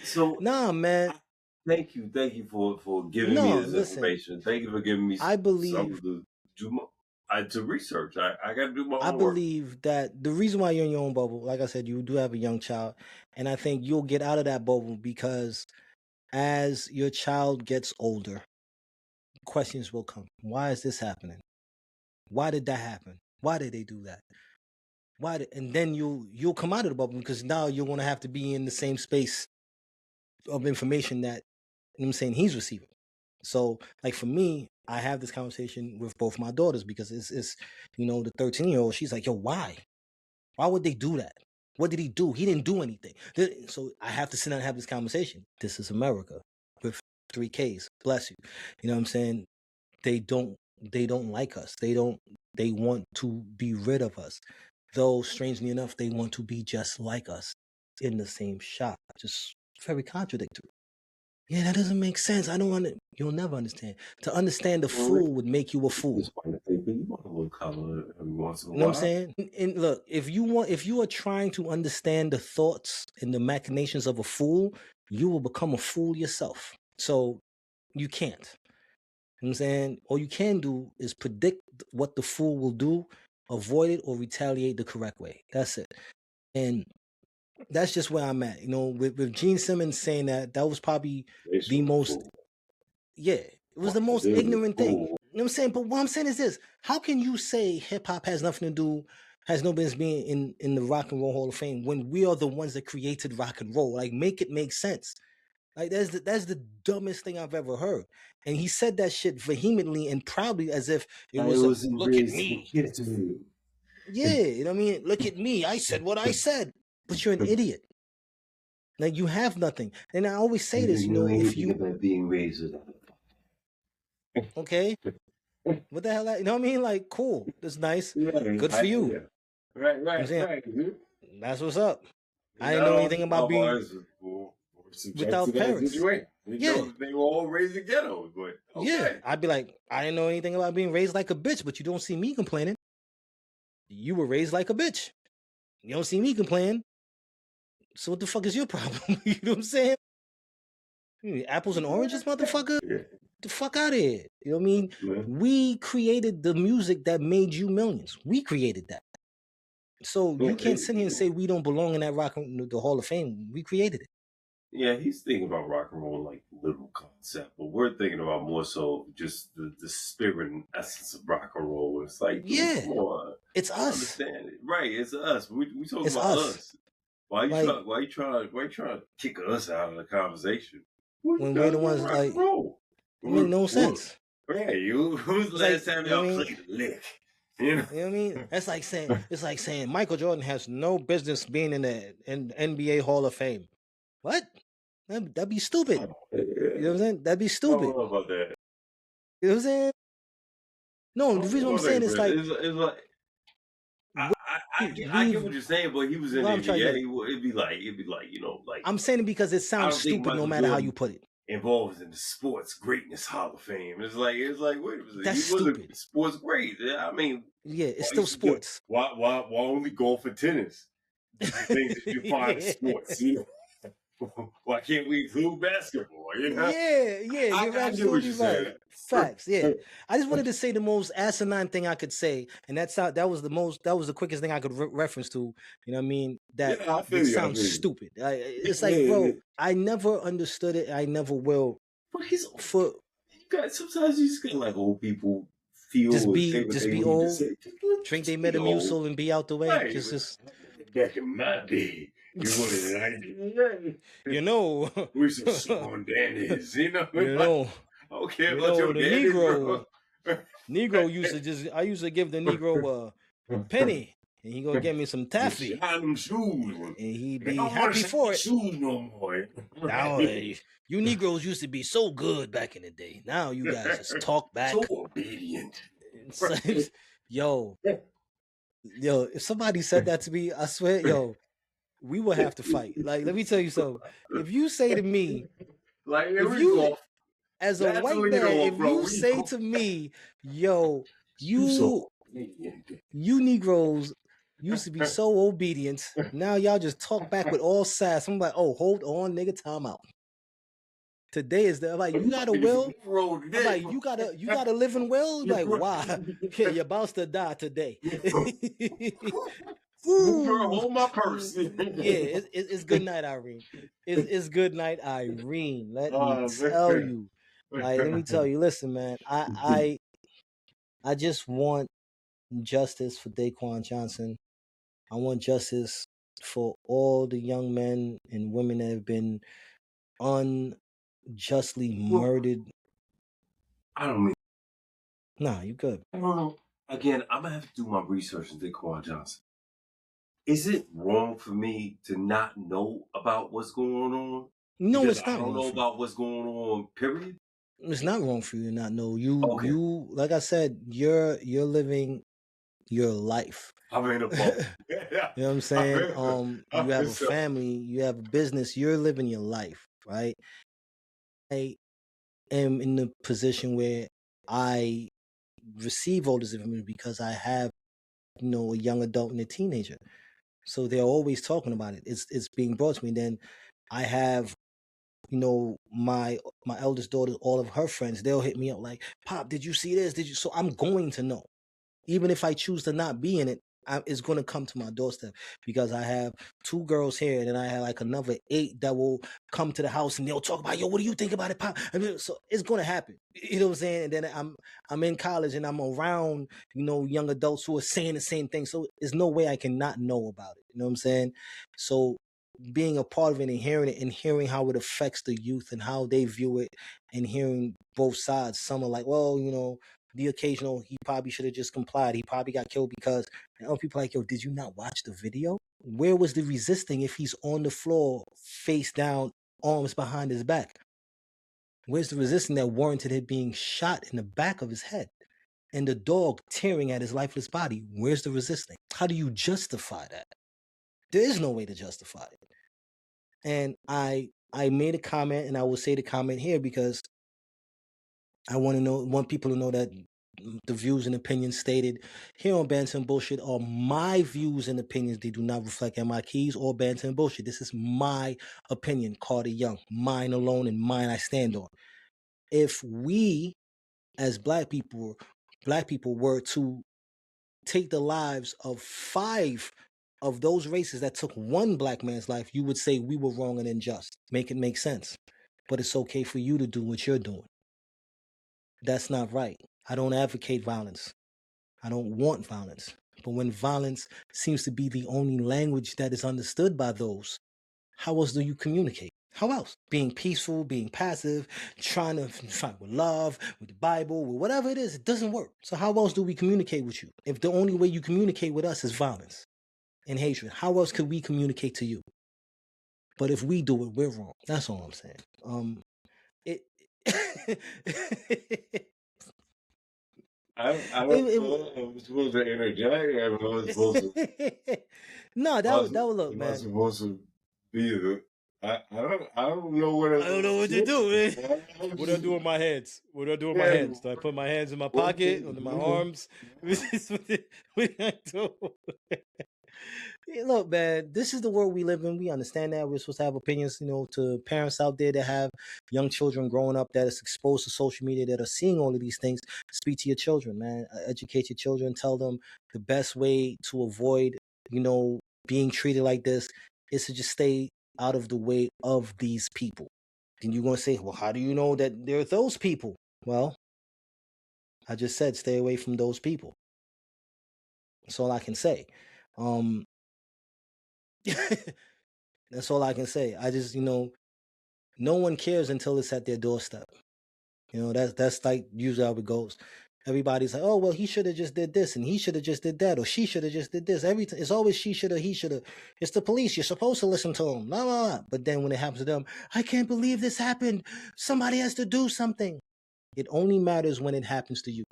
So nah, man. Thank you for giving me this information. Thank you for giving me something to research. I got to do my homework. I believe that the reason why you're in your own bubble, like I said, you do have a young child, and I think you'll get out of that bubble because as your child gets older, questions will come. Why is this happening? Why did that happen? Why did they do that? And then you'll come out of the bubble because now you're going to have to be in the same space of information that, you know what I'm saying, he's receiving. So, like for me, I have this conversation with both my daughters because it's the 13-year-old. She's like, yo, why? Why would they do that? What did he do? He didn't do anything. So I have to sit down and have this conversation. This is America with 3 Ks. Bless you. You know what I'm saying? They don't like us. They want to be rid of us. Though strangely enough, they want to be just like us in the same shop. Just very contradictory. Yeah, that doesn't make sense. I don't want to. You'll never understand. To understand the fool would make you a fool. You want a little color every once in a while. You know what I'm saying? And look, if you are trying to understand the thoughts and the machinations of a fool, you will become a fool yourself. So you can't. You know what I'm saying? All you can do is predict what the fool will do, avoid it, or retaliate the correct way. That's it. And that's just where I'm at. With Gene Simmons saying that was probably the most, it was the most ignorant thing. You know what I'm saying? But what I'm saying is this: how can you say hip hop has nothing to do, has no business being in the Rock and Roll Hall of Fame when we are the ones that created rock and roll? Like, make it make sense. Like, that's the dumbest thing I've ever heard. And he said that shit vehemently and proudly as if it was look at me. Yeah, you know what I mean? Look at me. I said what I said. But you're an idiot. Like, you have nothing. And I always say this, if you about being raised okay. What the hell? You know what I mean? Like, cool. That's nice. Yeah, good for you. Yeah. Right. That's what's up. I didn't know anything about being without parents. Yeah, they were all raised in ghettos, but okay. Yeah, I'd be like, I didn't know anything about being raised like a bitch, but you don't see me complaining. You were raised like a bitch. You don't see me complain. So what the fuck is your problem? You know what I'm saying? Apples and oranges, motherfucker. Yeah. The fuck out of here. You know what I mean? Yeah. We created the music that made you millions. We created that. So you can't sit here and say we don't belong in that the Hall of Fame. We created it. Yeah, he's thinking about rock and roll like little concept, but we're thinking about more so just the spirit and essence of rock and roll. It's like, dude, Yeah, come on. it's I us. understand it. Right, it's us. We talking It's about us. us. Why you trying to kick us out of the conversation? When we're the ones rock like, and roll. it make no sense. Yeah, who's the last time y'all played a lick? You know what I mean? That's like saying Michael Jordan has no business being in the NBA Hall of Fame. What? That'd be stupid. You know what I'm saying? That'd be stupid. I don't know about that. You know what I'm saying? No, the reason I'm saying is like, it's like I get what you're saying, but he was in the NBA. It'd be like like I'm saying it because it sounds stupid no matter how you put it. Involved in the Sports Greatness Hall of Fame. It's like wait a minute. That's he wasn't stupid. Sports great. I mean, yeah, it's still sports. Why only golf and tennis? Things that you find in sports, you know. Why can't we include basketball? You know? Yeah, you're absolutely right. Facts, yeah. I just wanted to say the most asinine thing I could say, and that was the quickest thing I could reference to. You know what I mean? That sounds stupid. It's like, bro, I never understood it. I never will. But sometimes you just get like old people feel just be old, drink their Metamucil and be out the way. Right. Just back in my day. You know, we some strong daddies, you know. I don't care about your daddy, Negro. Negro I used to give the Negro a penny, and he gonna get me some taffy. And he'd be happy for it. Shoes no more. Now, you Negroes used to be so good back in the day. Now you guys just talk back. So obedient. Yo, if somebody said that to me, I swear, we will have to fight. Like, let me tell you something. If you say to me, like, as a white man, if you say to me, you Negroes used to be so obedient, now y'all just talk back with all sass. I'm like, oh, hold on, nigga, time out. Today is like, you got a will? I'm like, you gotta live in will? Like, why? You're about to die today. Hold my purse. Yeah, it's good night, Irene. It's good night, Irene. Let me tell you. Like, let me tell you. Listen, man. I just want justice for Daquan Johnson. I want justice for all the young men and women that have been unjustly murdered. I don't mean. Nah, you good. I don't know. Again, I'm gonna have to do my research on Daquan Johnson. Is it wrong for me to not know about what's going on? No, because it's not. I don't know about what's going on. Period. It's not wrong for you to not know. You like I said, you're living your life. I'm in a bubble. You know what I'm saying? You have a family, you have a business, you're living your life, right? I am in the position where I receive all this information because I have, a young adult and a teenager. So they're always talking about it. It's being brought to me. Then I have, my eldest daughter, all of her friends, they'll hit me up like, Pop, did you see this? Did you? So I'm going to know. Even if I choose to not be in it, it's going to come to my doorstep because I have 2 girls here and then I have like another 8 that will come to the house and they'll talk about, yo, what do you think about it, Pop? So it's going to happen. You know what I'm saying? And then I'm in college and I'm around, young adults who are saying the same thing. So there's no way I can not know about it. You know what I'm saying? So being a part of it and hearing how it affects the youth and how they view it and hearing both sides. Some are like, well, the occasional, he probably should have just complied. He probably got killed because, and other people are like, yo, did you not watch the video? Where was the resisting if he's on the floor, face down, arms behind his back? Where's the resisting that warranted him being shot in the back of his head? And the dog tearing at his lifeless body? Where's the resisting? How do you justify that? There is no way to justify it. And I made a comment, and I will say the comment here because I want people to know that the views and opinions stated here on Banter'N'Bullsh are my views and opinions. They do not reflect M.I.Key's or Banter'N'Bullsh. This is my opinion, Cvrter Young, mine alone and mine I stand on. If we, as black people were to take the lives of 5 of those races that took 1 black man's life, you would say we were wrong and unjust. Make it make sense. But it's okay for you to do what you're doing. That's not right. I don't advocate violence. I don't want violence. But when violence seems to be the only language that is understood by those, how else do you communicate? How else? Being peaceful, being passive, trying to fight with love, with the Bible, with whatever it is, it doesn't work. So how else do we communicate with you? If the only way you communicate with us is violence and hatred, how else could we communicate to you? But if we do it, we're wrong. That's all I'm saying. It. I don't know if I'm supposed to interject. I was supposed to. No, that was look, am man. I supposed to be the? I don't know what I don't know what to do, man. What do I do with my hands? What do I do with my hands? Do I put my hands in my pocket, under my arms? What do I do? Hey, look, man, this is the world we live in. We understand that. We're supposed to have opinions, to parents out there that have young children growing up that is exposed to social media, that are seeing all of these things. Speak to your children, man. Educate your children. Tell them the best way to avoid, being treated like this is to just stay out of the way of these people. Then you're going to say, well, how do you know that they're those people? Well, I just said stay away from those people. That's all I can say. That's all I can say. I just, no one cares until it's at their doorstep. That's like usually how it goes. Everybody's like, oh, well, he should have just did this, and he should have just did that, or she should have just did this. It's always she should have, he should have. It's the police. You're supposed to listen to them. Blah, blah, blah. But then when it happens to them, I can't believe this happened. Somebody has to do something. It only matters when it happens to you.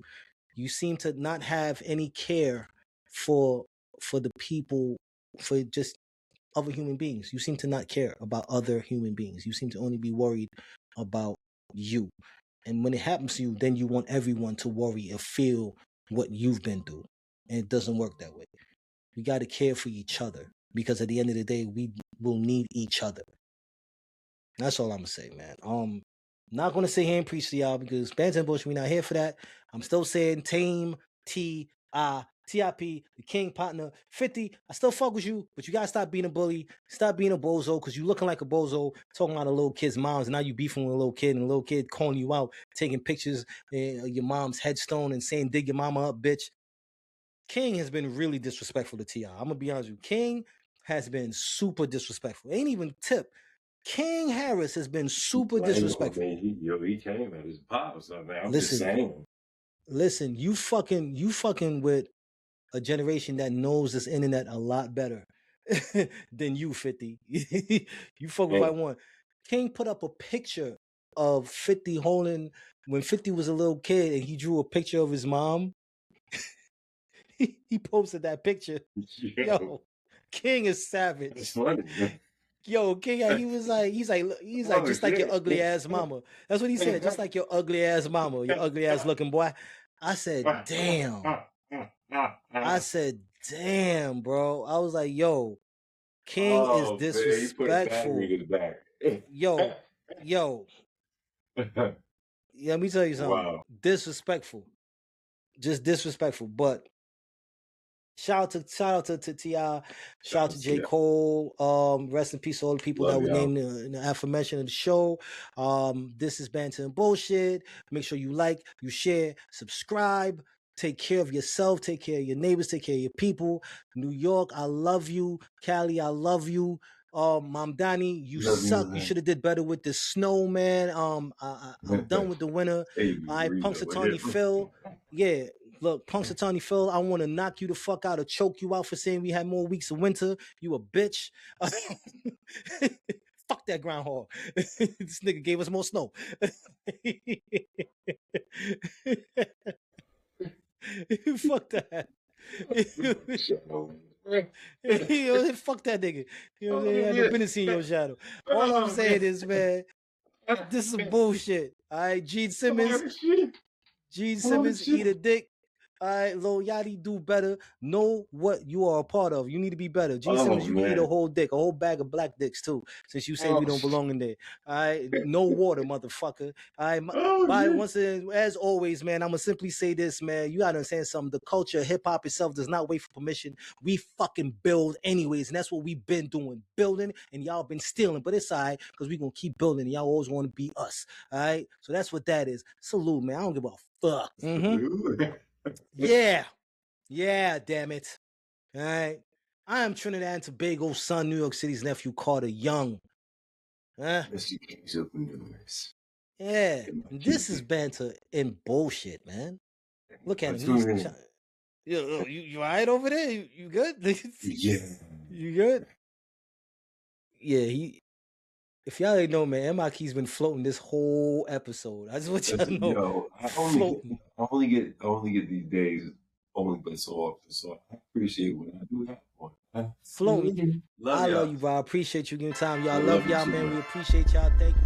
You seem to not have any care for the people, for just other human beings. You seem to not care about other human beings. You seem to only be worried about you. And when it happens to you, then you want everyone to worry or feel what you've been through. And it doesn't work that way. We got to care for each other, because at the end of the day, we will need each other. That's all I'm going to say, man. Not going to sit here and preach to y'all, because Banter'N'Bullsh, we not here for that. I'm still saying Team TIP, the king partner, 50. I still fuck with you, but you gotta stop being a bully. Stop being a bozo, because you looking like a bozo, talking about a little kid's moms. Now you beefing with a little kid, and a little kid calling you out, taking pictures of your mom's headstone and saying, dig your mama up, bitch. King has been really disrespectful to T.I. I'm gonna be honest with you. King has been super disrespectful. Ain't even Tip. King Harris has been super disrespectful. He came at his pops. I'm just saying. Listen, you fucking with a generation that knows this internet a lot better than you, 50. You fuck with like one. King put up a picture of 50 holding, when 50 was a little kid, and he drew a picture of his mom. He posted that picture. Yo, King is savage. It's funny. Yo, King, he's like, just like your ugly ass mama. That's what he said, just like your ugly ass mama, your ugly ass looking boy. I said, damn. I said, damn, bro. I was like, yo, King is disrespectful. Man, he put a battery in his back. Yo. Let me tell you something. Wow. Disrespectful. Just disrespectful. But shout out to T.I. Shout out to J. Cole. Rest in peace to all the people that were named in the aforementioned of the show. This is Banter'N'Bullsh. Make sure you like, you share, subscribe. Take care of yourself. Take care of your neighbors. Take care of your people. New York, I love you. Cali, I love you. Mamdani, you suck. You should have did better with the snow, man. I'm done with the winter. Punxsutawney Phil. Yeah. Look, Punxsutawney Phil, I want to knock you the fuck out or choke you out for saying we had more weeks of winter. You a bitch. Fuck that groundhog. This nigga gave us more snow. Fuck that. Fuck that nigga. You know what I'm saying? I never been to see your shadow. All I'm saying is, man, this is bullshit. All right, Gene Simmons. Gene Simmons, eat a dick. All right, Lil Yachty, do better. Know what you are a part of. You need to be better. Gene Simmons, you can eat a whole dick, a whole bag of black dicks too, since you say we don't belong in there. All right, no water, motherfucker. All right, once again, as always, man, I'm gonna simply say this, man. You gotta understand something. The culture, hip hop itself, does not wait for permission. We fucking build anyways, and that's what we've been doing, building, and y'all been stealing. But it's all right, because we gonna keep building, and y'all always want to be us. All right, so that's what that is. Salute, man. I don't give a fuck. Yeah. Yeah, damn it. All right. I am Trinidad and Tobago's son, New York City's nephew, Cvrter Young. Huh? Mr. King's open doors. Yeah. This is banter and bullshit, man. Look at him. He's you all right over there? You good? Yeah. You good? Yeah, if y'all didn't know, man, M.I.Key's been floating this whole episode. I just want y'all to know. Yo, I only get these days only but so often. So I appreciate what I do have on. Floating. Love I y'all. love you, bro. I appreciate you giving time. Y'all love y'all, man. We appreciate y'all. Thank you.